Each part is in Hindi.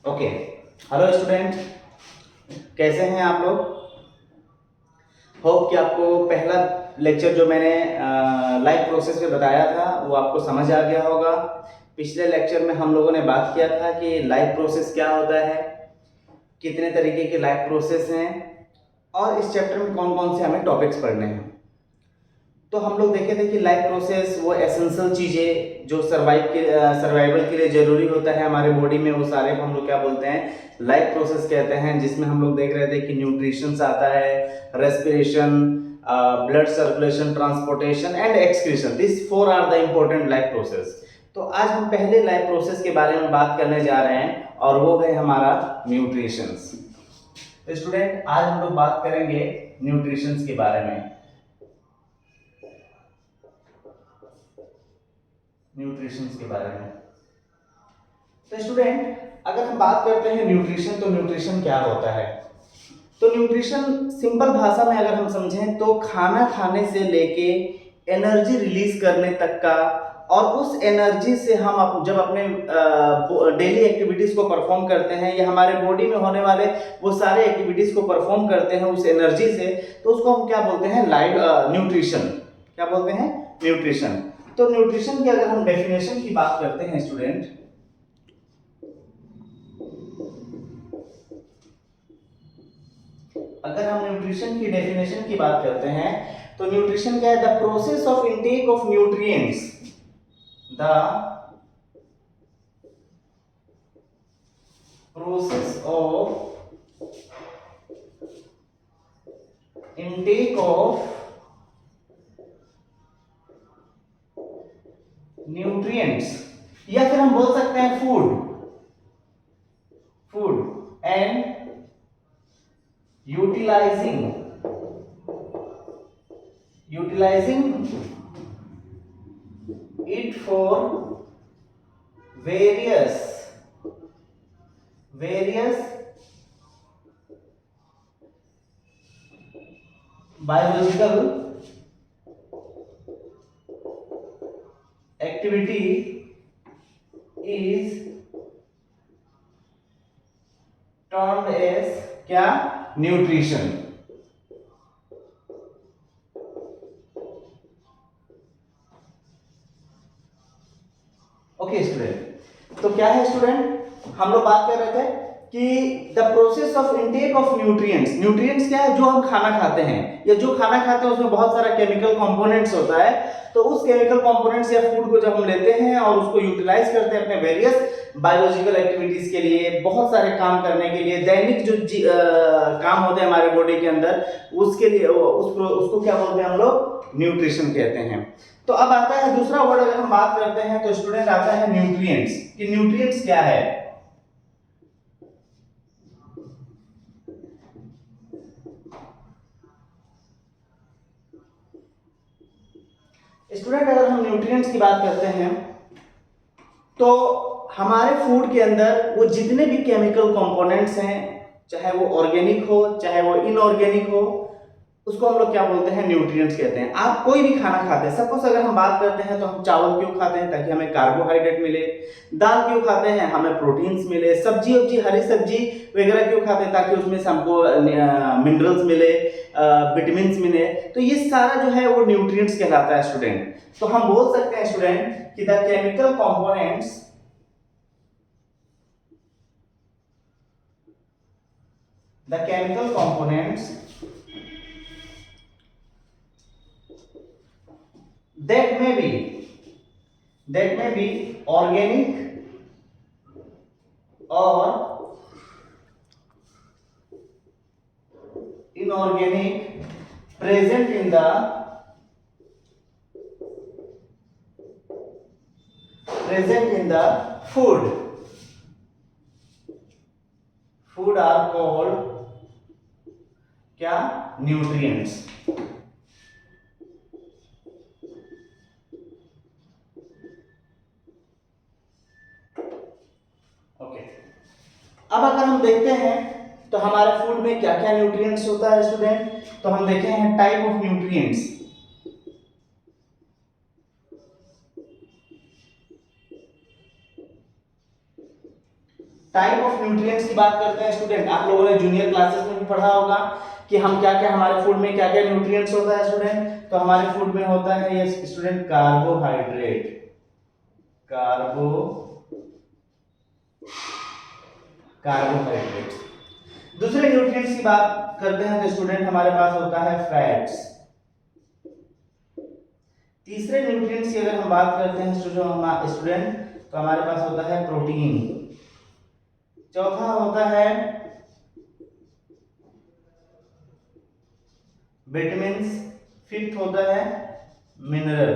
ओके। हेलो स्टूडेंट, कैसे हैं आप लोग? होप कि आपको पहला लेक्चर जो मैंने लाइफ प्रोसेस पे बताया था वो आपको समझ आ गया होगा। पिछले लेक्चर में हम लोगों ने बात किया था कि लाइफ प्रोसेस क्या होता है, कितने तरीके के लाइफ प्रोसेस हैं और इस चैप्टर में कौन कौन से हमें टॉपिक्स पढ़ने हैं। तो हम लोग देखे थे कि लाइफ प्रोसेस वो एसेंशियल चीज़ें जो सर्वाइवल के लिए ज़रूरी होता है हमारे बॉडी में, वो सारे को हम लोग क्या बोलते हैं, लाइफ प्रोसेस कहते हैं। जिसमें हम लोग देख रहे थे कि न्यूट्रिशंस आता है, respiration, blood circulation, transportation and excretion. This four are the important life process. तो आज हम पहले लाइफ प्रोसेस के बारे में बात करने जा रहे हैं और वो है हमारा न्यूट्रिशंस। तो स्टूडेंट, आज हम लोग बात करेंगे न्यूट्रिशंस के बारे में। न्यूट्रिशंस के बारे में तो स्टूडेंट, अगर हम बात करते हैं न्यूट्रिशन, तो न्यूट्रिशन क्या होता है? तो न्यूट्रिशन सिंपल भाषा में अगर हम समझें तो खाना खाने से लेके एनर्जी रिलीज करने तक का, और उस एनर्जी से हम जब अपने डेली एक्टिविटीज को परफॉर्म करते हैं या हमारे बॉडी में होने वाले वो सारे एक्टिविटीज को परफॉर्म करते हैं उस एनर्जी से, तो उसको हम क्या बोलते हैं, लाइफ न्यूट्रिशन। क्या बोलते हैं? न्यूट्रिशन। तो न्यूट्रिशन की अगर हम डेफिनेशन की बात करते हैं स्टूडेंट, अगर हम न्यूट्रिशन की डेफिनेशन की बात करते हैं तो न्यूट्रिशन क्या है? The process of intake of nutrients, the process of intake of nutrients, या फिर हम बोल सकते हैं food, food and utilising it for various biological activity is termed as क्या? न्यूट्रिशन। ओके स्टूडेंट, तो क्या है स्टूडेंट, हम लोग बात कर रहे थे कि the process of intake of nutrients. Nutrients क्या है? जो हम खाना खाते हैं या जो खाना खाते हैं उसमें बहुत सारा केमिकल कंपोनेंट्स होता है। तो उस केमिकल कंपोनेंट्स या फूड को जब हम लेते हैं और उसको यूटिलाइज करते हैं अपने वेरियस बायोलॉजिकल एक्टिविटीज के लिए, बहुत सारे काम करने के लिए, दैनिक जो काम होते हैं हमारे बॉडी के अंदर, उसके लिए उसको क्या बोलते हैं हम लोग? न्यूट्रिशन कहते हैं। तो अब आता है दूसरा वर्ड, अगर हम बात करते हैं तो स्टूडेंट आता है न्यूट्रिएंट्स। कि न्यूट्रिएंट्स क्या है? स्टूडेंट, अगर हम न्यूट्रिएंट्स की बात करते हैं तो हमारे फूड के अंदर वो जितने भी केमिकल कंपोनेंट्स हैं, चाहे वो ऑर्गेनिक हो चाहे वो इनऑर्गेनिक हो, उसको हम लोग क्या बोलते हैं? न्यूट्रिएंट्स कहते हैं। आप कोई भी खाना खाते हैं, सपोज अगर हम बात करते हैं तो हम चावल क्यों खाते हैं? ताकि हमें कार्बोहाइड्रेट मिले। दाल क्यों खाते हैं? हमें प्रोटीन्स मिले। सब्जी वब्जी, हरी सब्जी वगैरह क्यों खाते हैं? ताकि उसमें से हमको मिनरल्स मिले, विटामिन मिले। तो ये सारा जो है वो न्यूट्रिएंट्स कहलाता है स्टूडेंट। तो हम बोल सकते हैं स्टूडेंट कि the chemical components, the chemical components that may be organic or inorganic, present in the food are called क्या? न्यूट्रिएंट्स। ओके, अब अगर हम देखते हैं तो हमारे फूड में क्या क्या न्यूट्रिएंट्स होता है स्टूडेंट, तो हम देखे हैं type of nutrients. Type of nutrients की बात करते हैं स्टूडेंट, आप लोगों ने जूनियर क्लासेस में भी पढ़ा होगा कि हम क्या क्या हमारे फूड में क्या क्या न्यूट्रिएंट्स होता है स्टूडेंट। तो हमारे फूड में होता है ये स्टूडेंट कार्बोहाइड्रेट, कार्बोहाइड्रेट। दूसरे न्यूट्रिएंट्स की बात करते हैं तो स्टूडेंट हमारे पास होता है फैट्स। तीसरे न्यूट्रिएंट्स की अगर हम बात करते हैं स्टूडेंट तो हमारे पास होता है प्रोटीन। चौथा होता है विटामिन्स। फिफ्थ होता है मिनरल।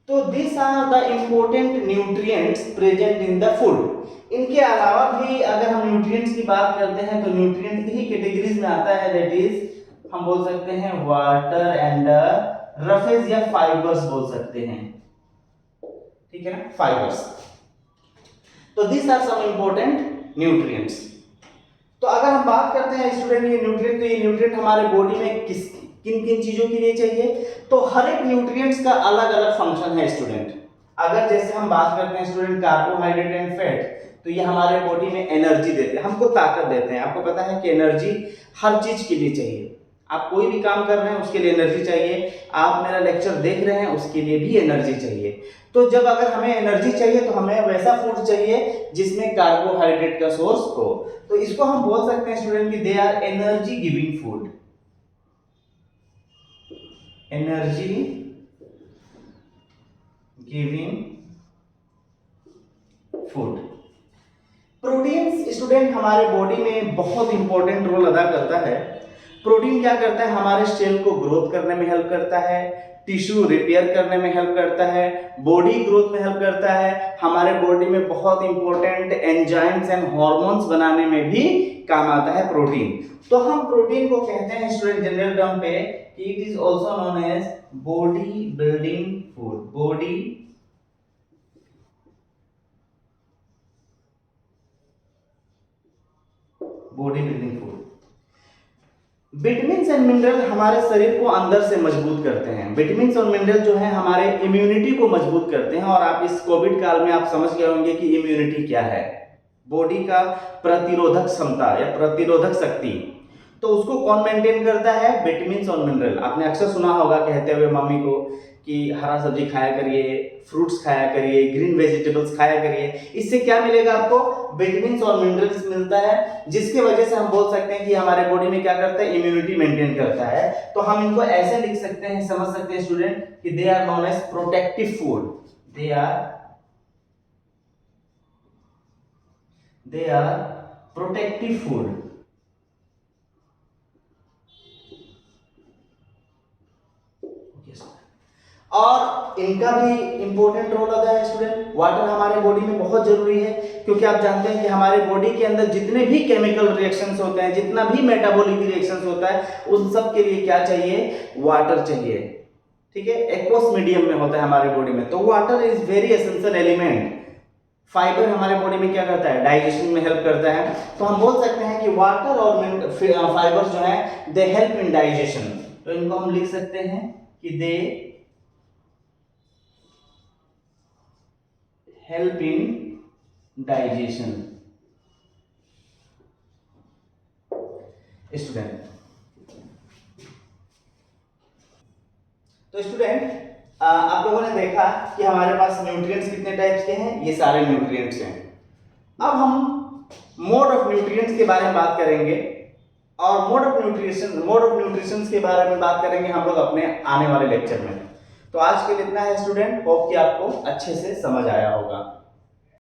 तो this are the important nutrients present in the food. इनके अलावा भी अगर हम न्यूट्रिएंट्स की बात करते हैं तो न्यूट्रिएंट्स ही कैटेगरीज में आता है, दैट इज हम बोल सकते हैं वाटर एंड रफेज या फाइबर्स बोल सकते हैं, ठीक है ना, फाइबर्स। तो this are some important nutrients. तो अगर हम बात करते हैं स्टूडेंट ये न्यूट्रिएंट, तो ये न्यूट्रिएंट हमारे बॉडी में किन किन चीजों के लिए चाहिए, तो हर एक न्यूट्रिएंट्स का अलग अलग फंक्शन है स्टूडेंट। अगर जैसे हम बात करते हैं स्टूडेंट कार्बोहाइड्रेट एंड फैट, तो ये हमारे बॉडी में एनर्जी देते हैं, हमको ताकत देते हैं। आपको पता है कि एनर्जी हर चीज के लिए चाहिए, आप कोई भी काम कर रहे हैं उसके लिए एनर्जी चाहिए, आप मेरा लेक्चर देख रहे हैं उसके लिए भी एनर्जी चाहिए। तो जब अगर हमें एनर्जी चाहिए तो हमें वैसा फूड चाहिए जिसमें कार्बोहाइड्रेट का सोर्स हो। तो इसको हम बोल सकते हैं स्टूडेंट कि they are energy giving food, energy giving food. Proteins student हमारे बॉडी में बहुत इंपॉर्टेंट रोल अदा करता है। प्रोटीन क्या करता है, हमारे सेल को ग्रोथ करने में हेल्प करता है, टिश्यू रिपेयर करने में हेल्प करता है, बॉडी ग्रोथ में हेल्प करता है, हमारे बॉडी में बहुत इंपॉर्टेंट एंजाइम्स एंड हार्मोन्स बनाने में भी काम आता है प्रोटीन। तो हम प्रोटीन को कहते हैं स्टूडेंट जनरल टर्म पे कि it is also known as body building food, body building food. Vitamins and mineral हमारे शरीर को अंदर से मजबूत करते हैं। विटामिन्स और मिनरल जो है हमारे इम्यूनिटी को मजबूत करते हैं। और आप इस कोविड काल में आप समझ गए होंगे कि इम्यूनिटी क्या है, बॉडी का प्रतिरोधक क्षमता या प्रतिरोधक शक्ति। तो उसको कौन मेंटेन करता है, विटामिन्स और मिनरल। आपने अक्सर सुना होगा कहते हुए मम्मी को कि हरा सब्जी खाया करिए, फ्रूट्स खाया करिए, ग्रीन वेजिटेबल्स खाया करिए। इससे क्या मिलेगा आपको, विटामिन्स और मिनरल्स मिलता है, जिसकी वजह से हम बोल सकते हैं कि हमारे बॉडी में क्या करता है, इम्यूनिटी मेंटेन करता है। तो हम इनको ऐसे लिख सकते हैं, समझ सकते हैं स्टूडेंट कि they are known as protective food, they are protective food. और इनका भी इंपॉर्टेंट रोल अदा है स्टूडेंट। वाटर हमारे बॉडी में बहुत जरूरी है, क्योंकि आप जानते हैं कि हमारे बॉडी के अंदर जितने भी केमिकल रिएक्शंस होते हैं, जितना भी मेटाबॉलिक रिएक्शंस होता है, उन सब के लिए क्या चाहिए, वाटर चाहिए, ठीक है। एक्वस मीडियम में होता है हमारे बॉडी में, तो water is very essential element. Fibre हमारे बॉडी में क्या करता है, डाइजेशन में हेल्प करता है। तो हम बोल सकते हैं कि वाटर और फाइबर जो है दे हेल्प इन डाइजेशन। तो इनको हम लिख सकते हैं कि they help in digestion. Student तो स्टूडेंट आप लोगों ने देखा कि हमारे पास न्यूट्रिएंट्स कितने टाइप्स के हैं, ये सारे न्यूट्रिएंट्स हैं। अब हम मोड ऑफ न्यूट्रिएंट्स के बारे में बात करेंगे और मोड ऑफ न्यूट्रिशन के बारे में बात करेंगे हम लोग अपने आने वाले लेक्चर में। तो आज के लिए इतना है स्टूडेंट, होप कि आपको अच्छे से समझ आया होगा।